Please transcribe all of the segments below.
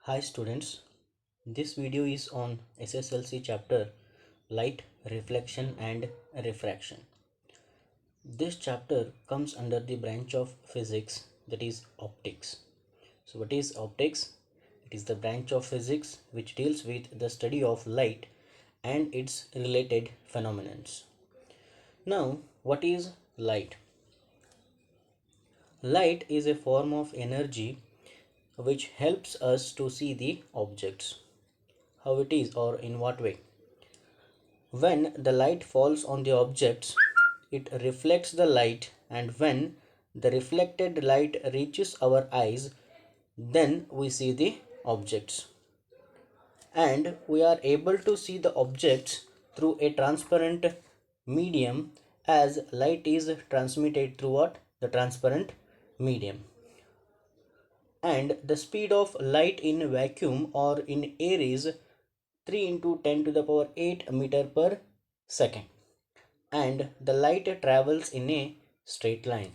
Hi students, this video is on SSLC chapter Light, Reflection and Refraction. This chapter comes under the branch of physics, that is optics. So what is optics? It is the branch of physics which deals with the study of light and its related phenomena. Now, what is light? Light is a form of energy which helps us to see the objects, how it is or in what way. When the light falls on the objects, it reflects the light, and when the reflected light reaches our eyes, then we see the objects. And we are able to see the objects through a transparent medium, as light is transmitted through what? The transparent medium. And the speed of light in vacuum or in air is 3 into 10 to the power 8 meter per second, and the light travels in a straight line.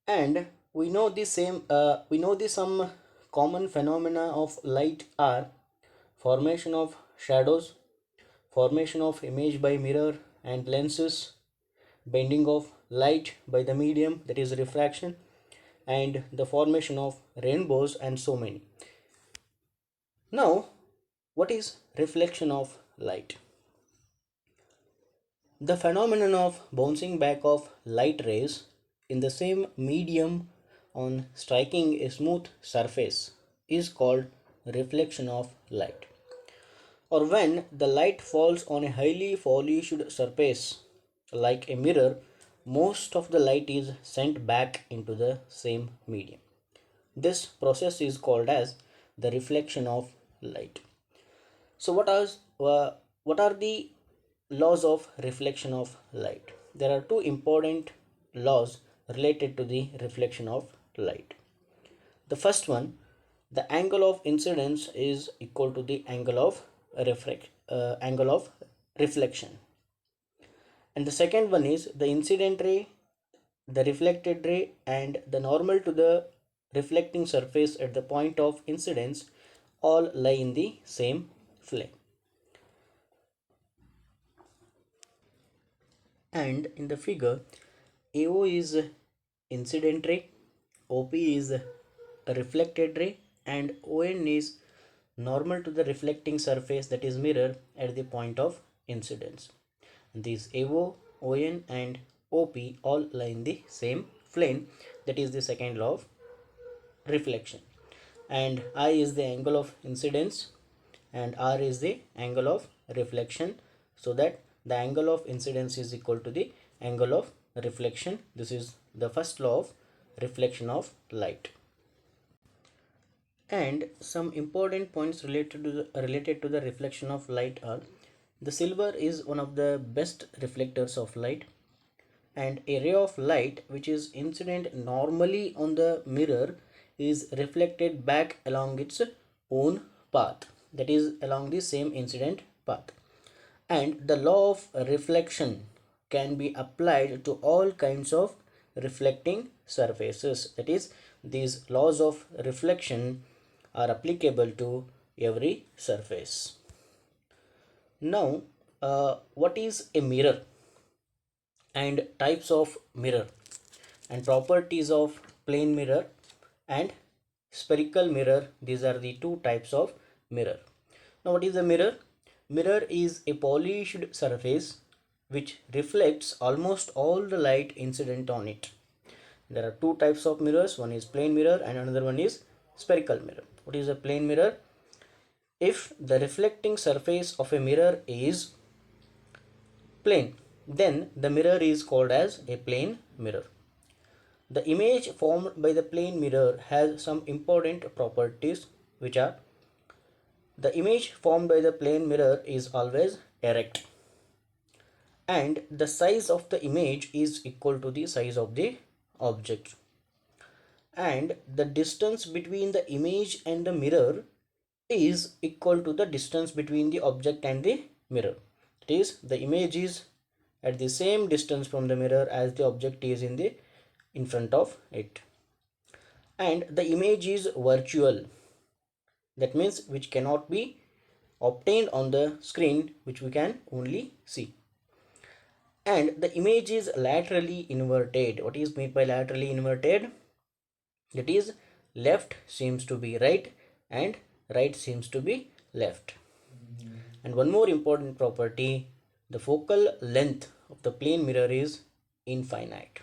And we know the some common phenomena of light are formation of shadows, formation of image by mirror and lenses, bending of light by the medium, that is refraction, and the formation of rainbows, and so many. Now, what is reflection of light? The phenomenon of bouncing back of light rays in the same medium on striking a smooth surface is called reflection of light. Or when the light falls on a highly polished surface like a mirror, most of the light is sent back into the same medium. This process is called as the reflection of light. So what are the laws of reflection of light? There are two important laws related to the reflection of light. The first one, the angle of incidence is equal to the angle of reflection. And the second one is the incident ray, the reflected ray, and the normal to the reflecting surface at the point of incidence all lie in the same plane. And in the figure, AO is incident ray, OP is a reflected ray, and ON is normal to the reflecting surface, that is mirror, at the point of incidence. These AO, ON and OP all lie in the same plane, that is the second law of reflection. And I is the angle of incidence and R is the angle of reflection, so that the angle of incidence is equal to the angle of reflection. This is the first law of reflection of light. And some important points related to the reflection of light are: the silver is one of the best reflectors of light, and a ray of light which is incident normally on the mirror is reflected back along its own path, that is along the same incident path. And the law of reflection can be applied to all kinds of reflecting surfaces, that is these laws of reflection are applicable to every surface. Now, what is a mirror and types of mirror and properties of plane mirror and spherical mirror? These are the two types of mirror. Now, what is a mirror? Mirror is a polished surface which reflects almost all the light incident on it. There are two types of mirrors. One is plane mirror and another one is spherical mirror. What is a plane mirror? If the reflecting surface of a mirror is plane, then the mirror is called as a plane mirror. The image formed by the plane mirror has some important properties, which are: the image formed by the plane mirror is always erect, and the size of the image is equal to the size of the object, and the distance between the image and the mirror is equal to the distance between the object and the mirror. That is, the image is at the same distance from the mirror as the object is in front of it, and the image is virtual, that means which cannot be obtained on the screen, which we can only see. And the image is laterally inverted. What is meant by laterally inverted? That is, left seems to be right and right seems to be left. And one more important property, the focal length of the plane mirror is infinite.